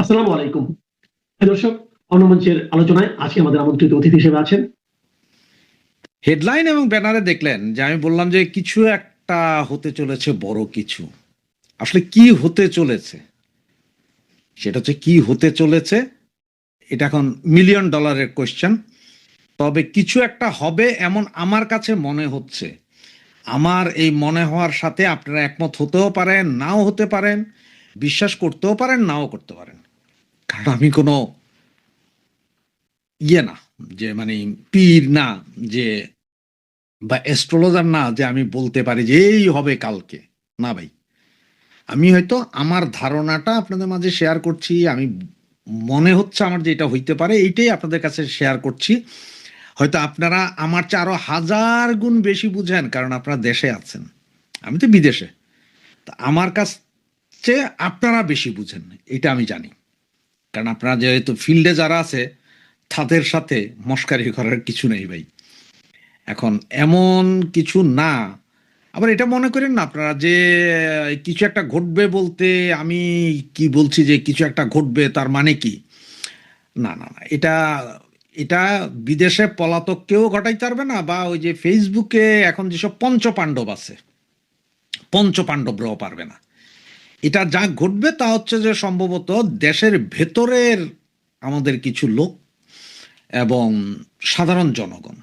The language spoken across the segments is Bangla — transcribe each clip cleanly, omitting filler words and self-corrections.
আসসালামু আলাইকুম। দর্শক, অন্যমঞ্চের আলোচনায় আজকে আমাদের আমন্ত্রিত অতিথি হিসেবে আছেন। হেডলাইন এবং ব্যানারে দেখলেন যে আমি বললাম যে কিছু একটা হতে চলেছে, বড় কিছু। আসলে কি হতে চলেছে, সেটা হচ্ছে কি হতে চলেছে, এটা এখন মিলিয়ন ডলারের কোয়েশ্চেন। তবে কিছু একটা হবে এমন আমার কাছে মনে হচ্ছে। আমার এই মনে হওয়ার সাথে আপনারা একমত হতেও পারেন, নাও হতে পারেন, বিশ্বাস করতেও পারেন, নাও করতে পারেন। কারণ আমি কোনো না, যে মানে পীর না, যে বা অ্যাস্ট্রোলজার না, যে আমি বলতে পারি যে এই হবে কালকে। না ভাই, আমি হয়তো আমার ধারণাটা আপনাদের মাঝে শেয়ার করছি। আমি মনে হচ্ছে আমার যে এটা হইতে পারে, এইটাই আপনাদের কাছে শেয়ার করছি। হয়তো আপনারা আমার চেয়ে আরো হাজার গুণ বেশি বুঝেন, কারণ আপনারা দেশে আছেন, আমি তো বিদেশে। তা আমার কাছে আপনারা বেশি বুঝেন, এটা আমি জানি। কারণ আপনারা যেহেতু ফিল্ডে যারা আছে, তাদের সাথে মস্কারি করার কিছু নেই ভাই। এখন এমন কিছু না, আবার এটা মনে করেন না আপনারা যে কিছু একটা ঘটবে বলতে আমি কি বলছি যে কিছু একটা ঘটবে তার মানে কি? না না না, এটা এটা বিদেশে পলাতক কেউ ঘটাইতে পারবে না, বা ওই যে ফেসবুকে এখন যেসব পঞ্চপাণ্ডব আছে, পঞ্চপাণ্ডবরাও পারবে না। এটা যা ঘটবে তা হচ্ছে যে সম্ভবত দেশের ভেতরের আমাদের কিছু লোক এবং সাধারণ জনগণ।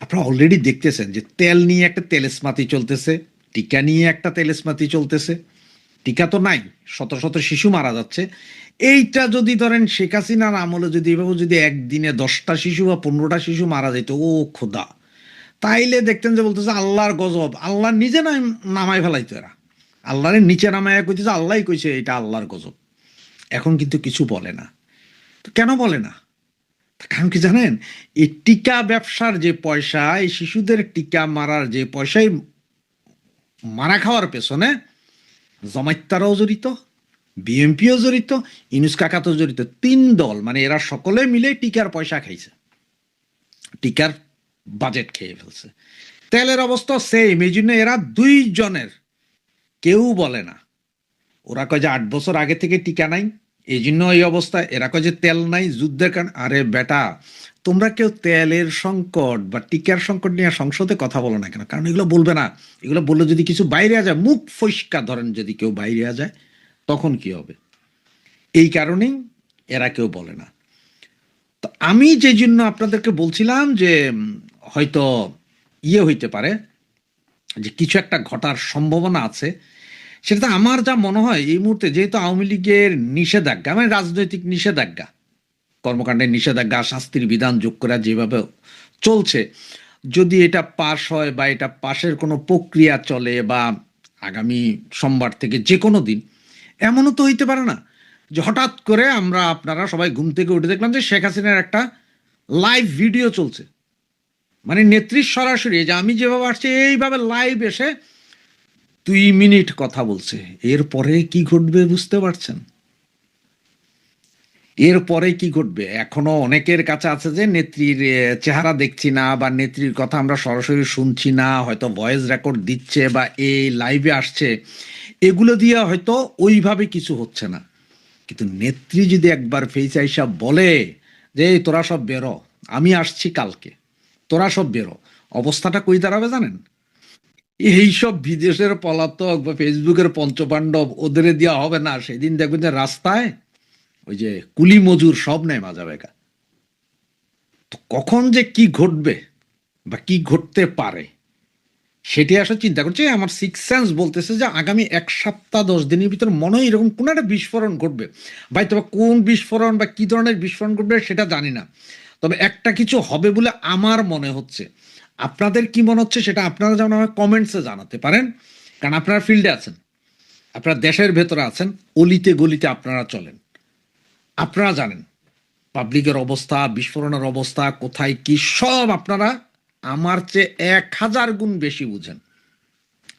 আপনারা অলরেডি দেখতেছেন যে তেল নিয়ে একটা তেলেসমাতি চলতেছে, টিকা নিয়ে একটা তেলেসমাতি চলতেছে। টিকা তো নাই, শত শত শিশু মারা যাচ্ছে। এইটা যদি ধরেন শেখ হাসিনার আমলে যদি এভাবে যদি একদিনে 10টা শিশু বা 15টা শিশু মারা যেত, ও খোদা, তাইলে দেখতেন যে বলতেছে আল্লাহর গজব, আল্লাহ নিজে নামায় ফেলাইতো এরা। আল্লাহরের নিচে নামায় কইতেছে, আল্লাহই কইছে এটা আল্লাহর গজব। এখন কিন্তু কিছু বলে না। তো কেন বলে না? কারণ কি জানেন, এই টিকা ব্যবসার যে পয়সা, এই শিশুদের টিকা মারার যে পয়সায় মারা খাওয়ার পেছনে জমাইত্তারাও জড়িত, বিএমপিও জড়িত, ইনুস কাকা তো জড়িত। 3 দল, মানে এরা সকলে মিলে টিকার পয়সা খাইছে, টিকার বাজেট খেয়ে ফেলছে। তেলের অবস্থা সেম, এই জন্য এরা 2 জনের কেউ বলে না। ওরা কয় যে 8 বছর আগে থেকে টিকা নাই, এই জন্য এই অবস্থা। এরা কয় যে তেল নাই যুদ্ধের কারণ। আরে বেটা, তোমরা কেউ তেলের সংকট বা টিকার সংকট নিয়ে সংসদে কথা বলো না কেন? কারণ এগুলো বলবে না। এগুলো বললে যদি কিছু বাইরে যায়, মুখ ফসকা ধরেন যদি কেউ বাইরে যায়, তখন কি হবে? এই কারণেই এরা কেউ বলে না। তো আমি যে জন্য আপনাদেরকে বলছিলাম যে হয়তো হইতে পারে, যে কিছু একটা ঘটার সম্ভাবনা আছে। সেটা আমার যা মনে হয় এই মুহূর্তে, যেহেতু আওয়ামী লীগের নিষেধাজ্ঞা, মানে রাজনৈতিক নিষেধাজ্ঞা, কর্মকাণ্ডের নিষেধাজ্ঞা, শাস্তির বিধান যোগ করা যেভাবে চলছে, যদি এটা পাশ হয় বা এটা পাশের কোনো প্রক্রিয়া চলে, বা আগামী সোমবার থেকে যে কোনো দিন, এমনও তো হইতে পারে না যে হঠাৎ করে আমরা আপনারা সবাই ঘুম থেকে উঠে দেখলাম যে শেখ হাসিনার একটা লাইভ ভিডিও চলছে, মানে নেত্রীর সরাসরি, যে আমি যেভাবে আসছি এইভাবে লাইভ এসে 2 মিনিট কথা বলছে। এরপরে কি ঘটবে বুঝতে পারছেন? এরপরে কি ঘটবে? এখনো অনেকের কাছে আছে যে নেত্রীর চেহারা দেখছি না, বা নেত্রীর কথা আমরা সরাসরি শুনছি না, হয়তো ভয়েস রেকর্ড দিচ্ছে বা এই লাইভে আসছে, এগুলো দিয়ে হয়তো ওইভাবে কিছু হচ্ছে না। কিন্তু নেত্রী যদি একবার ফেস আইসা বলে যে এই তোরা সব বেরো, আমি আসছি কালকে, তোরা সব বেরো, অবস্থাটা কই দাঁড়াবে জানেন? এইসব বিদেশের পলাতক বা ফেসবুকের পঞ্চপাণ্ডব ওদের দেওয়া হবে না। সেদিন দেখবেন যে রাস্তায় ওই যে কুলি মজুর সব নেয় মাজা বেকা। তো কখন যে কি ঘটবে বা কি ঘটতে পারে, সেটি আসলে চিন্তা করছি। আমার সিক্স সেন্স বলতেছে যে আগামী 1 সপ্তাহ 10 দিনের ভিতর মনে হয় এরকম কোন একটা বিস্ফোরণ ঘটবে। ভাই, তবে কোন বিস্ফোরণ বা কি ধরনের বিস্ফোরণ ঘটবে সেটা জানি না, তবে একটা কিছু হবে বলে আমার মনে হচ্ছে। আপনাদের কি মনে হচ্ছে সেটা আপনারা যেমন আমার কমেন্টসে জানাতে পারেন, কারণ আপনারা ফিল্ডে আছেন, আপনারা দেশের ভেতরে আছেন, অলিতে গলিতে আপনারা চলেন, আপনারা জানেন পাবলিকের অবস্থা, বিস্ফোরণের অবস্থা কোথায় কি, সব আপনারা আমার চেয়ে 1000 গুণ বেশি বুঝেন।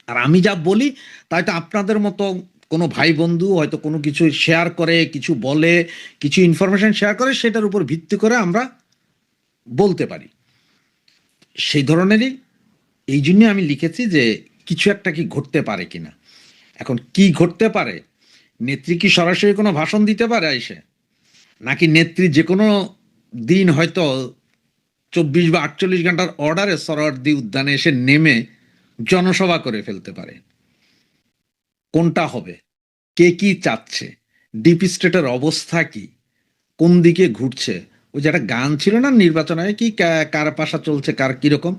আর আমি যা বলি তাই তো আপনাদের মতো কোনো ভাই বন্ধু হয়তো কোনো কিছু শেয়ার করে, কিছু বলে, কিছু ইনফরমেশন শেয়ার করে, সেটার উপর ভিত্তি করে আমরা বলতে পারি। সেই ধরনেরই, এই জন্যই আমি লিখেছি যে কিছু একটা কি ঘটতে পারে কিনা। এখন কি ঘটতে পারে, নেত্রী কি সরাসরি কোনো ভাষণ দিতে পারে এসে, নাকি নেত্রী যে কোনো দিন হয়তো 24 বা 48 ঘন্টার অর্ডারে সরোয়ার্দী উদ্যানে এসে নেমে জনসভা করে ফেলতে পারে? কোনটা হবে? কে কি চাচ্ছে? ডিপ স্টেটের অবস্থা কি? কোন দিকে ঘুরছে? ওই যে একটা গান ছিল না নির্বাচনে, কি কার পাশা চলছে, কার কিরকম,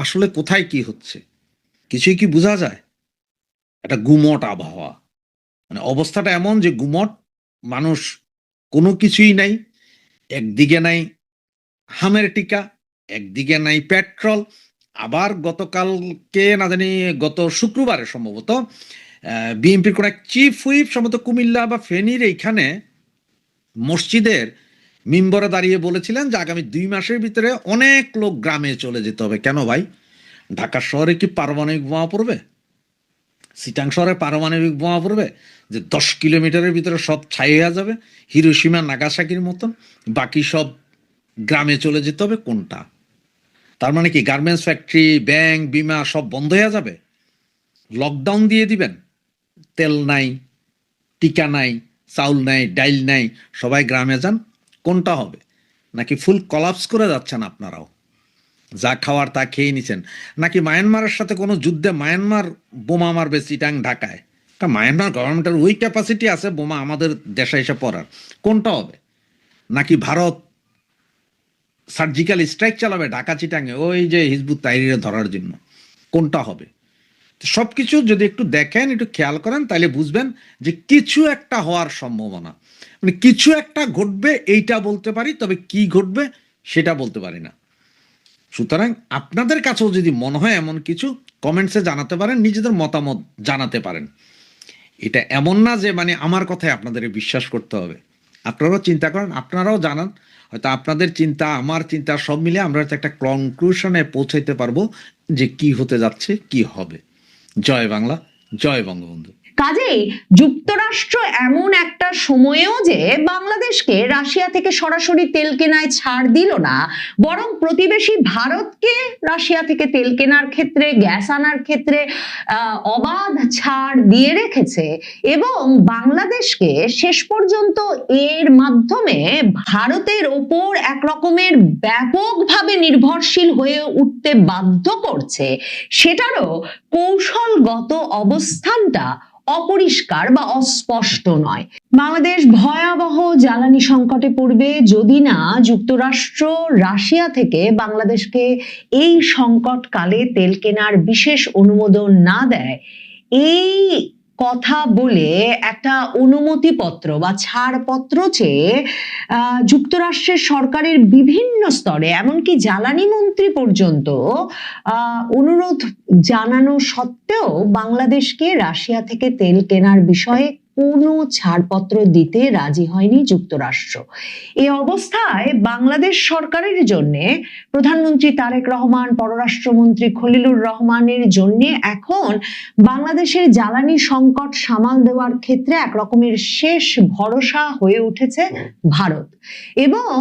আসলে কোথায় কি হচ্ছে কিছুই কি বোঝা যায়? একটা গুমট আবহাওয়া, মানে অবস্থাটা এমন যে গুমট, মানুষ কোনো কিছুই নাই, একদিকে নাই হামের টিকা, একদিকে নাই পেট্রোল। আবার গতকালকে না জানি গত শুক্রবারে সম্ভবত বিএনপির কোন এক চিফ হুইপ সম্ভবত কুমিল্লা বা ফেনীর এইখানে মসজিদের মিম্বরে দাঁড়িয়ে বলেছিলেন যে আগামী 2 মাসের ভিতরে অনেক লোক গ্রামে চলে যেতে হবে। কেন ভাই? ঢাকা শহরে কি পারমাণবিক বোমা পড়বে? চিটাং শহরে পারমাণবিক বোমা পড়বে যে 10 কিলোমিটারের ভিতরে সব ছাই হয়ে যাবে, হিরোশিমা নাগাসাকির মতন, বাকি সব গ্রামে চলে যেতে হবে? কোনটা? তার মানে কি গার্মেন্টস ফ্যাক্টরি, ব্যাংক, বিমা সব বন্ধ হয়ে যাবে? লকডাউন দিয়ে দিবেন? তেল নাই, টিকা নাই, চাউল নাই, ডাইল নাই, সবাই গ্রামে যান? কোনটা হবে? নাকি ফুল কলাপস করে যাচ্ছেন আপনারাও, যা খাওয়ার তা খেয়ে নিছেন? নাকি মায়ানমারের সাথে কোনো যুদ্ধে মায়ানমার বোমা মারবে চিটাং ঢাকায়? মায়ানমার গভর্নমেন্টের ওই ক্যাপাসিটি আছে বোমা আমাদের দেশে এসে পড়ার? কোনটা হবে? নাকি ভারত সার্জিক্যাল স্ট্রাইক চালাবে ঢাকা চিটাঙে ওই যে হিজবুত তাহরিরে ধরার জন্য? কোনটা হবে? সবকিছু যদি একটু দেখেন, একটু খেয়াল করেন, তাহলে বুঝবেন যে কিছু একটা হওয়ার সম্ভাবনা, মানে কিছু একটা ঘটবে এইটা বলতে পারি, তবে কি ঘটবে সেটা বলতে পারি না। সুতরাং আপনাদের কাছেও যদি মনে হয় এমন কিছু, কমেন্টসে জানাতে পারেন, নিজেদের মতামত জানাতে পারেন। এটা এমন না যে মানে আমার কথায় আপনাদের বিশ্বাস করতে হবে। আপনারাও চিন্তা করেন, আপনারাও জানান, হয়তো আপনাদের চিন্তা আমার চিন্তা সব মিলে আমরা হয়তো একটা কনক্লুশনে পৌঁছাইতে পারবো যে কি হতে যাচ্ছে, কি হবে। জয় বাংলা, জয় বঙ্গবন্ধু। কাজেই যুক্তরাষ্ট্র এমন একটা সময়েও যে বাংলাদেশকে রাশিয়া থেকে সরাসরি তেল কেনায় ছাড় দিল না, বরং প্রতিবেশী ভারতকে রাশিয়া থেকে তেল কেনার ক্ষেত্রে, গ্যাস আনার ক্ষেত্রে অবাধ ছাড় দিয়ে রেখেছে এবং বাংলাদেশকে শেষ পর্যন্ত এর মাধ্যমে ভারতের ওপর এক রকমের ব্যাপকভাবে নির্ভরশীল হয়ে উঠতে বাধ্য করছে, সেটারও কৌশলগত অবস্থানটা অপরিষ্কার বা অস্পষ্ট নয়। বাংলাদেশ ভয়াবহ জ্বালানি সংকটে পড়বে যদি না যুক্তরাষ্ট্র রাশিয়া থেকে বাংলাদেশকে এই সংকটকালে তেল কেনার বিশেষ অনুমোদন না দেয়। এই কথা বলে একটা অনুমতিপত্র বা ছাড়পত্র চেয়ে যুক্তরাষ্ট্রের সরকারের বিভিন্ন স্তরে, এমনকি জ্বালানি মন্ত্রী পর্যন্ত অনুরোধ জানানো সত্ত্বেও বাংলাদেশকে রাশিয়া থেকে তেল কেনার বিষয়ে কোনো ছাড়পত্র দিতে রাজি হয়নি যুক্তরাষ্ট্র। এই অবস্থায় বাংলাদেশ সরকারের জন্য প্রধানমন্ত্রী তারেক রহমান, পররাষ্ট্রমন্ত্রী খলিলুর রহমানের জন্য এখন বাংলাদেশের জ্বালানি সংকট সামাল দেওয়ার ক্ষেত্রে একরকমের শেষ ভরসা হয়ে উঠেছে ভারত। এবং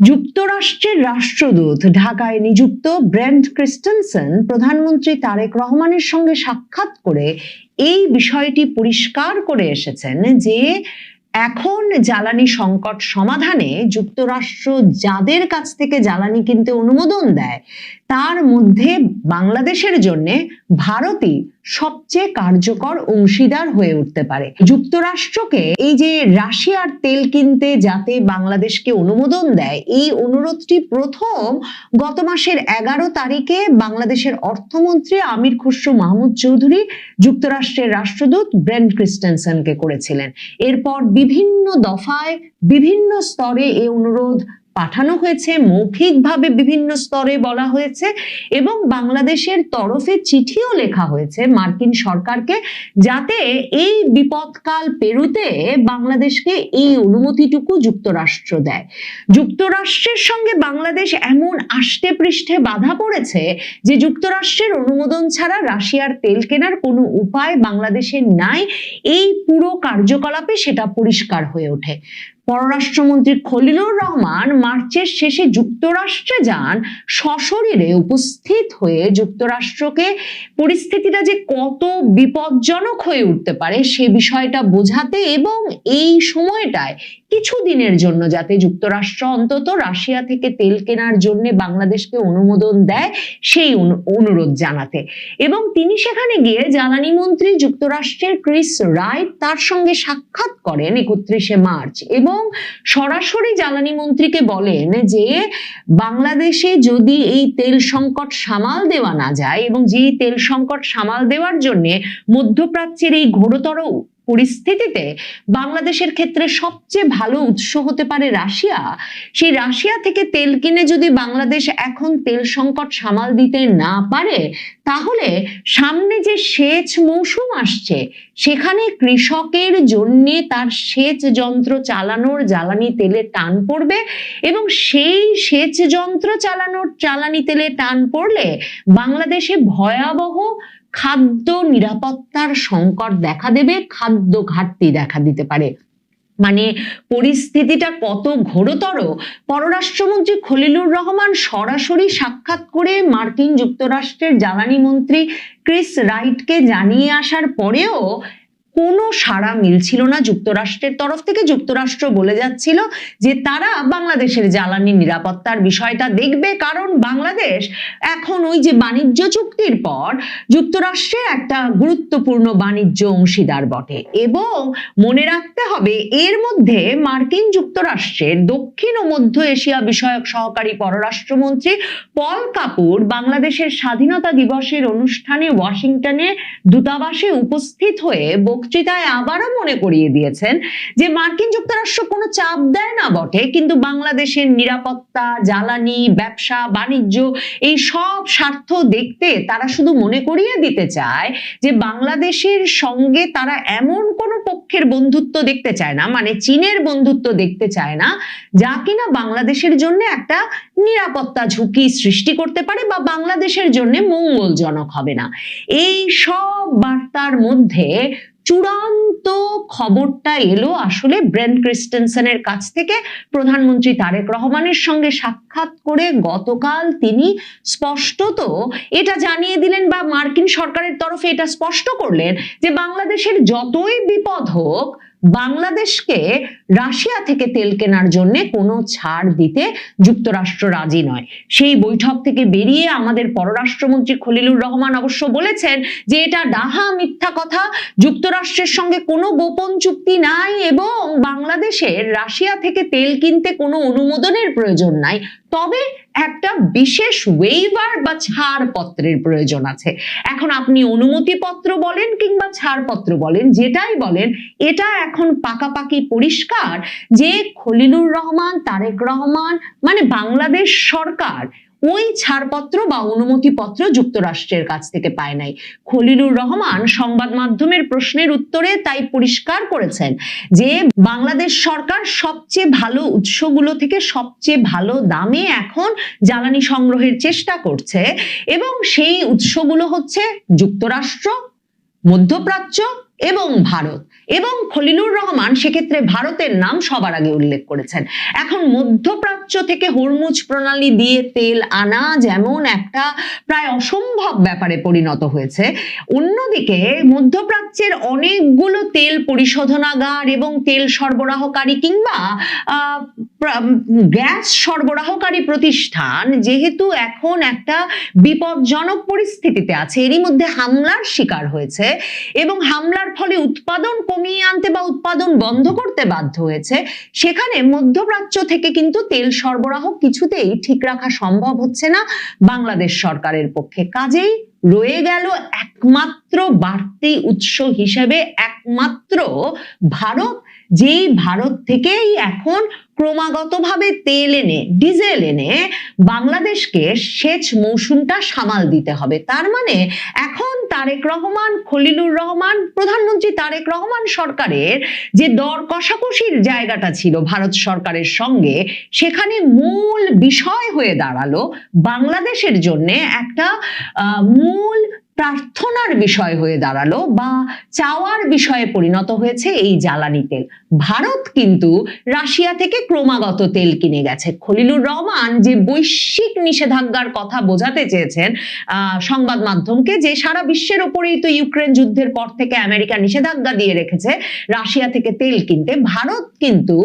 যুক্তরাষ্ট্রের রাষ্ট্রদূত ঢাকায় নিযুক্ত ব্রেন্ট ক্রিস্টেনসেন প্রধানমন্ত্রী তারেক রহমানের সঙ্গে সাক্ষাৎ করে এই বিষয়টি পরিষ্কার করে এসেছেন যে এখন জ্বালানি সংকট সমাধানে যুক্তরাষ্ট্র যাদের কাছ থেকে জ্বালানি কিনতে অনুমোদন দেয় তার মধ্যে বাংলাদেশের জন্য ভারতই সবচেয়ে কার্যকর অংশীদার হয়ে উঠতে পারে। যুক্তরাষ্ট্রকে এই যে রাশিয়ার তেল কিনতে যাতে বাংলাদেশকে অনুমোদন দেয়, এই অনুরোধটি প্রথম গত মাসের 11 তারিখে বাংলাদেশের অর্থমন্ত্রী আমির খুসরো মাহমুদ চৌধুরী যুক্তরাষ্ট্রের রাষ্ট্রদূত ব্রেন্ট ক্রিস্টেনসেনকে করেছিলেন। এরপর বিভিন্ন দফায় বিভিন্ন স্তরে এই অনুরোধ পাঠানো হয়েছে, মৌখিকভাবে বিভিন্ন স্তরে বলা হয়েছে এবং বাংলাদেশের তরফে চিঠিও লেখা হয়েছে মার্কিন সরকারকে, যাতে এই বিপদকাল পেরুতে বাংলাদেশকে এই অনুমতিটুকু যুক্তরাষ্ট্র দেয়। যুক্তরাষ্ট্রের সঙ্গে বাংলাদেশ এমন আষ্টে পৃষ্ঠে বাধা পড়েছে যে যুক্তরাষ্ট্রের অনুমোদন ছাড়া রাশিয়ার তেল কেনার কোনো উপায় বাংলাদেশের নাই। এই পুরো কার্যকলাপে সেটা পরিষ্কার হয়ে ওঠে। পররাষ্ট্রমন্ত্রী খলিলুর রহমান মার্চের শেষে যুক্তরাষ্ট্রে যান, সশরীরে উপস্থিত হয়ে যুক্তরাষ্ট্রকে পরিস্থিতিটা যে কত বিপজ্জনক হয়ে উঠতে পারে সে বিষয়টা বোঝাতে এবং এই সময়টায় কিছুদিনের জন্য যাতে যুক্তরাষ্ট্র অন্তত রাশিয়া থেকে তেল কেনার জন্য বাংলাদেশকে অনুমোদন দেয় সেই অনুরোধ জানাতে। এবং তিনি সেখানে গিয়ে জ্বালানি মন্ত্রী যুক্তরাষ্ট্রের ক্রিস রাইট তার সঙ্গে সাক্ষাৎ করেন 31শে মার্চ এবং সরাসরি জ্বালানি মন্ত্রীকে বলেন যে বাংলাদেশে যদি এই তেল সংকট সামাল দেওয়া না যায় এবং যেই তেল সংকট সামাল দেওয়ার জন্য মধ্যপ্রাচ্যের এই ঘোরতর পরিস্থিতিতে বাংলাদেশের ক্ষেত্রে সবচেয়ে ভালো উৎস হতে পারে রাশিয়া, সেই রাশিয়া থেকে তেল কিনে যদি বাংলাদেশ এখন তেল সংকট সামাল দিতে না পারে তাহলে সামনে যে সেচ মৌসুম আসছে সেখানে কৃষকের জন্য তার সেচ যন্ত্র চালানোর জ্বালানি তেলে টান পড়বে এবং সেই সেচ যন্ত্র চালানোর জ্বালানি তেলে টান পড়লে বাংলাদেশে ভয়াবহ খাদ্য নিরাপত্তার সংকট দেখা দেবে, খাদ্য ঘাটতি দেখা দিতে পারে। মানে পরিস্থিতিটা কত ঘোরতর পররাষ্ট্রমন্ত্রী খলিলুর রহমান সরাসরি সাক্ষাৎ করে মার্কিন যুক্তরাষ্ট্রের জ্বালানি মন্ত্রী ক্রিস রাইটকে জানিয়ে আসার পরেও কোনো সাড়া মিলছিল না যুক্তরাষ্ট্রের তরফ থেকে। যুক্তরাষ্ট্র বলে যাচ্ছিল যে তারা বাংলাদেশের জ্বালানি নিরাপত্তার বিষয়টা দেখবে, কারণ বাংলাদেশ এখন ওই যে বাণিজ্য চুক্তির পর যুক্তরাষ্ট্রের একটা গুরুত্বপূর্ণ বাণিজ্য অংশীদার বটে। এবং মনে রাখতে হবে এর মধ্যে মার্কিন যুক্তরাষ্ট্রের দক্ষিণ ও মধ্য এশিয়া বিষয়ক সহকারী পররাষ্ট্রমন্ত্রী পল কাপুর বাংলাদেশের স্বাধীনতা দিবসের অনুষ্ঠানে ওয়াশিংটনে দূতাবাসে উপস্থিত হয়ে বক্তৃতায় আবারও মনে করিয়ে দিয়েছেন যে মার্কিন যুক্তরাষ্ট্র কোনো চাপ দেয় না বটে, কিন্তু বাংলাদেশের নিরাপত্তা, জ্বালানি, ব্যবসা বাণিজ্য এই সব স্বার্থ দেখতে তারা শুধু মনে করিয়ে দিতে চায় যে বাংলাদেশের সঙ্গে তারা এমন কোনো পক্ষের বন্ধুত্ব দেখতে চায় না, মানে চীনের বন্ধুত্ব দেখতে চায় না যা কিনা বাংলাদেশের জন্য একটা নিরাপত্তা ঝুঁকি সৃষ্টি করতে পারে বা বাংলাদেশের জন্য মঙ্গলজনক হবে না। এই সব বার্তার মধ্যে চূড়ান্ত খবরটা এলো আসলে ব্রেন ক্রিস্টেনসেনের কাছ থেকে। প্রধানমন্ত্রী তারেক রহমানের সঙ্গে সাক্ষাৎ করে গতকাল তিনি স্পষ্টত এটা জানিয়ে দিলেন বা মার্কিন সরকারের তরফে এটা স্পষ্ট করলেন যে বাংলাদেশের যতই বিপদ হোক বাংলাদেশকে রাশিয়া থেকে তেল কেনার জন্য কোনো ছাড় দিতে যুক্তরাষ্ট্র রাজি নয়। সেই বৈঠক থেকে বেরিয়ে আমাদের পররাষ্ট্রমন্ত্রী খলিলুর রহমান অবশ্য বলেছেন যে এটা ডাহা মিথ্যা কথা, যুক্তরাষ্ট্রের সঙ্গে কোনো গোপন চুক্তি নাই এবং বাংলাদেশের রাশিয়া থেকে তেল কিনতে কোনো অনুমোদনের প্রয়োজন নাই, তবে একটা বিশেষ ওয়েইভার বা ছাড়পত্রের প্রয়োজন আছে। এখন আপনি অনুমতিপত্র বলেন কিংবা ছাড়পত্র বলেন, যেটাই বলেন, এটা এখন পাকাপাকি পরিষ্কার যে খলিলুর রহমান, তারেক রহমান মানে বাংলাদেশ সরকার ওই ছাড়পত্র বা অনুমতিপত্র যুক্তরাষ্ট্রের কাছ থেকে পায় নাই। খলিলুর রহমান সংবাদ মাধ্যমের প্রশ্নের উত্তরে তাই পরিষ্কার করেছেন যে বাংলাদেশ সরকার সবচেয়ে ভালো উৎসগুলো থেকে সবচেয়ে ভালো দামে এখন জ্বালানি সংগ্রহের চেষ্টা করছে এবং সেই উৎসগুলো হচ্ছে যুক্তরাষ্ট্র, মধ্যপ্রাচ্য এবং ভারত। এবং খলিলুর রহমান সেক্ষেত্রে ভারতের নাম সবার আগে উল্লেখ করেছেন। এখন মধ্যপ্রাচ্য থেকে হরমুজ প্রণালী দিয়ে তেল আনা যেমন একটা প্রায় অসম্ভব ব্যাপারে পরিণত হয়েছে, অন্যদিকে মধ্যপ্রাচ্যের অনেকগুলো তেল পরিশোধনাগার এবং তেল সরবরাহকারী কিংবা গ্যাস সরবরাহকারী প্রতিষ্ঠান যেহেতু এখন একটা বিপজ্জনক পরিস্থিতিতে আছে, এরই মধ্যে হামলার শিকার হয়েছে এবং হামলার ফলে উৎপাদন কমিয়ে আনতে বা উৎপাদন বন্ধ করতে বাধ্য হয়েছে, সেখানে মধ্যপ্রাচ্য থেকে কিন্তু তেল সরবরাহ কিছুতেই ঠিক রাখা সম্ভব হচ্ছে না বাংলাদেশ সরকারের পক্ষে। কাজেই রয়ে গেল একমাত্র বাড়তি উৎস হিসেবে একমাত্র ভারত, যেই ভারত থেকেই এখন ক্রমাগতভাবে তেল এনে ডিজেল এনে বাংলাদেশকে সেচ মৌসুমটা সামাল দিতে হবে। তার মানে এখন তারেক রহমান, খলিলুর রহমান, প্রধানমন্ত্রী তারেক রহমান সরকারের যে দর কষাকষির জায়গাটা ছিল ভারত সরকারের সঙ্গে, সেখানে মূল বিষয় হয়ে দাঁড়ালো বাংলাদেশের জন্য একটা মূল প্রার্থনার বিষয় হয়ে দাঁড়ালো বা চাওয়ার বিষয়ে পরিণত হয়েছে এই জ্বালানি তেল। ভারত কিন্তু রাশিয়া থেকে ক্রমাগত তেল কিনে গেছে। খলিলুর রহমান যে বৈশ্বিক নিষেধাজ্ঞার কথা বোঝাতে চেয়েছেন সংবাদ মাধ্যমকে, যে সারা বিশ্বের ওপরেই তো ইউক্রেন যুদ্ধের পর থেকে আমেরিকা নিষেধাজ্ঞা দিয়ে রেখেছে রাশিয়া থেকে তেল কিনতে, ভারত কিন্তু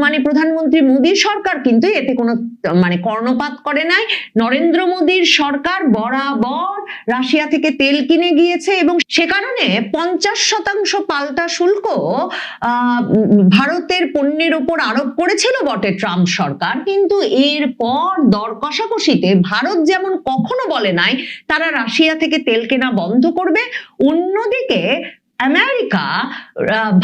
মানে প্রধানমন্ত্রী মোদীর সরকার কিন্তু এতে কোনো মানে কর্ণপাত করে নাই। নরেন্দ্র মোদীর সরকার বরাবর রাশিয়া থেকে তেল কিনে গিয়েছে এবং সে কারণে 50% পাল্টা শুল্ক ভারতের পণ্যের উপর আরোপ করেছিল বটে ট্রাম্প সরকার, কিন্তু এরপর দর কষাকষিতে ভারত যেমন কখনো বলে নাই তারা রাশিয়া থেকে তেল কেনা বন্ধ করবে, অন্যদিকে আমেরিকা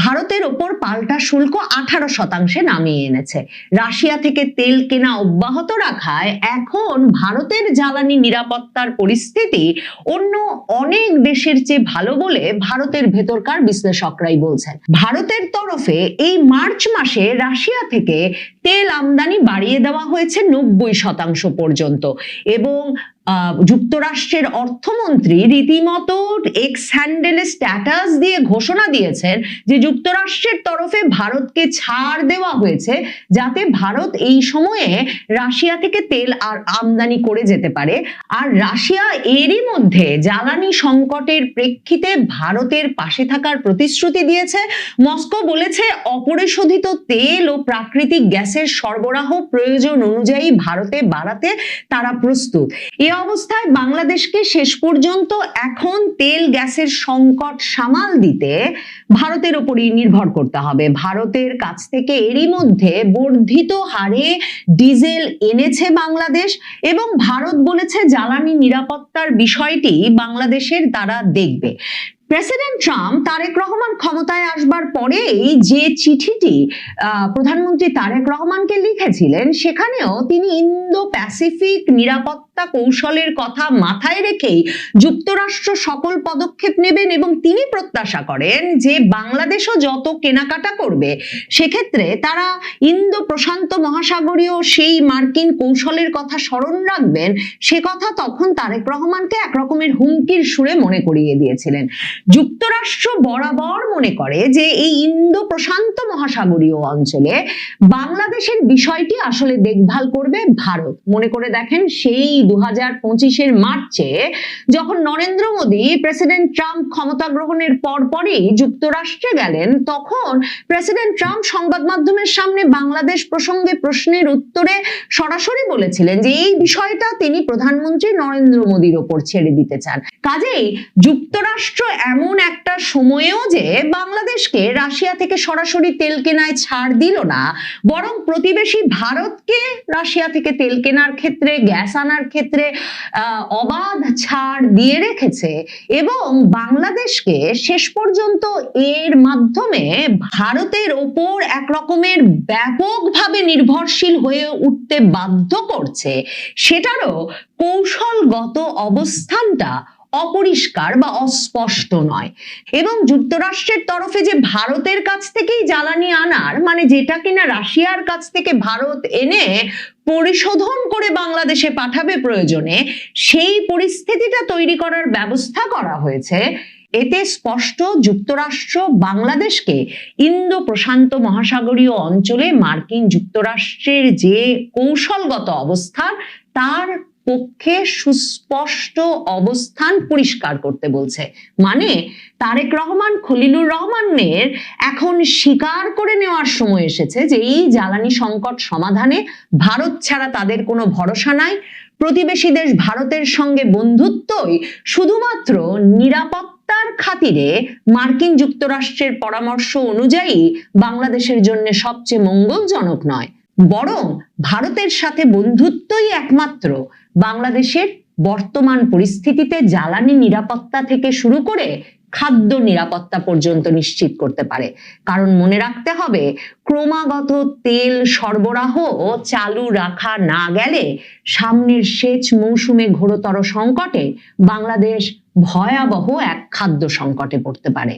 ভারতের ওপর পাল্টা শুল্ক 18% নামিয়ে এনেছে। রাশিয়া থেকে তেল কেনা অব্যাহত রাখায় এখন ভারতের জ্বালানি নিরাপত্তার পরিস্থিতি অন্য অনেক দেশের চেয়ে ভালো বলে ভারতের ভেতরকার বিশ্লেষকরাই বলছেন। ভারতের তরফে এই মার্চ মাসে রাশিয়া থেকে তেল আমদানি বাড়িয়ে দেওয়া হয়েছে 90% পর্যন্ত এবং যুক্তরাষ্ট্রের অর্থমন্ত্রী রীতিমতো এক্স হ্যান্ডেলে স্ট্যাটাস দিয়ে ঘোষণা দিয়েছেন যে যুক্তরাষ্ট্রের তরফে ভারতকে ছাড় দেওয়া হয়েছে যাতে ভারত এই সময়ে রাশিয়া থেকে তেল আর আমদানি করে যেতে পারে। আর রাশিয়া এরই মধ্যে জ্বালানি সংকটের প্রেক্ষিতে ভারতের পাশে থাকার প্রতিশ্রুতি দিয়েছে। মস্কো বলেছে অপরিশোধিত তেল ও প্রাকৃতিক গ্যাসের সরবরাহ প্রয়োজন অনুযায়ী ভারতে বাড়াতে তারা প্রস্তুত। এই অবস্থায় বাংলাদেশকে শেষ পর্যন্ত এখন তেল গ্যাসের সংকট সামাল দিতে ভারতের উপরই নির্ভর করতে হবে। ভারতের কাছ থেকে এরই মধ্যে বর্ধিত হারে ডিজেল এনেছে বাংলাদেশ এবং ভারত বলেছে জ্বালানি নিরাপত্তার বিষয়টি বাংলাদেশের তারা দেখবে। প্রেসিডেন্ট ট্রাম্প তারেক রহমান ক্ষমতায় আসবার পরেই যে চিঠিটি প্রধানমন্ত্রী তারেক রহমানকে লিখেছিলেন সেখানেও তিনি ইন্দো প্যাসিফিক নিরাপত্তা কৌশলের কথা মাথায় রেখেই যুক্তরাষ্ট্র সকল পদক্ষেপ নেবেন এবং তিনি প্রত্যাশা করেন যে বাংলাদেশও যত কেনাকাটা করবে সেক্ষেত্রে তারা ইন্দো প্রশান্ত মহাসাগরীয় সেই মার্কিন কৌশলের কথা স্মরণ রাখবেন। সে কথা তখন তারেক রহমানকে একরকমের হুমকির সুরে মনে করিয়ে দিয়েছিলেন। যুক্তরাষ্ট্র বরাবর মনে করে যে এই ইন্দো প্রশান্ত মহাসাগরীয় অঞ্চলে বাংলাদেশের বিষয়টি আসলে দেখভাল করবে ভারত। মনে করে দেখেন সেই 2025-এর মার্চে যখন নরেন্দ্র মোদী প্রেসিডেন্ট ট্রাম্প ক্ষমতা গ্রহণের পরপরই যুক্তরাষ্ট্রে গেলেন, তখন প্রেসিডেন্ট ট্রাম্প সংবাদ মাধ্যমের সামনে বাংলাদেশ প্রসঙ্গে প্রশ্নের উত্তরে সরাসরি বলেছিলেন যে এই বিষয়টা তিনি প্রধানমন্ত্রী নরেন্দ্র মোদীর ওপর ছেড়ে দিতে চান। কাজেই যুক্তরাষ্ট্র এমন একটা সময়েও যে বাংলাদেশকে রাশিয়া থেকে সরাসরি তেল কেনায় ছাড় দিল না, বরং প্রতিবেশী ভারতকে রাশিয়া থেকে তেল কেনার ক্ষেত্রে, গ্যাস আনার ক্ষেত্রে অবাধ ছাড় দিয়ে রেখেছে এবং বাংলাদেশকে শেষ পর্যন্ত এর মাধ্যমে ভারতের ওপর এক রকমের ব্যাপকভাবে নির্ভরশীল হয়ে উঠতে বাধ্য করছে। সেটারও কৌশলগত অবস্থানটা অপরিষ্কার বা অস্পষ্ট নয় এবং যুক্তরাষ্ট্রের তরফে যে ভারতের কাছ থেকেই জ্বালানি আনার মানে যেটা কিনা রাশিয়ার কাছ থেকে ভারত এনে পরিশোধন করে বাংলাদেশে পাঠাবে প্রয়োজনে, সেই পরিস্থিতিটা তৈরি করার ব্যবস্থা করা হয়েছে। এতে স্পষ্ট যুক্তরাষ্ট্র বাংলাদেশকে ইন্দো প্রশান্ত মহাসাগরীয় অঞ্চলে মার্কিন যুক্তরাষ্ট্রের যে কৌশলগত অবস্থান তার পক্ষে সুস্পষ্ট অবস্থান পরিষ্কার করতে বলছে। মানে তারেক রহমান, খলিলুর রহমানের এখন স্বীকার করে নেওয়ার সময় এসেছে যে এই জ্বালানি সংকট সমাধানে ভারত ছাড়া তাদের কোনো ভরসা নাই। প্রতিবেশী দেশ ভারতের সঙ্গে বন্ধুত্বই শুধুমাত্র নিরাপত্তার খাতিরে মার্কিন যুক্তরাষ্ট্রের পরামর্শ অনুযায়ী বাংলাদেশের জন্য সবচেয়ে মঙ্গলজনক নয়, বরং ভারতের সাথে বন্ধুত্বই একমাত্র বাংলাদেশের বর্তমান পরিস্থিতিতে জ্বালানি নিরাপত্তা থেকে শুরু করে খাদ্য নিরাপত্তা পর্যন্ত নিশ্চিত করতে পারে। কারণ মনে রাখতে হবে, ক্রমাগত তেল সরবরাহ চালু রাখা না গেলে সামনের সেচ মৌসুমে ঘোরতর সংকটে বাংলাদেশ ভয়াবহ এক খাদ্য সংকটে পড়তে পারে।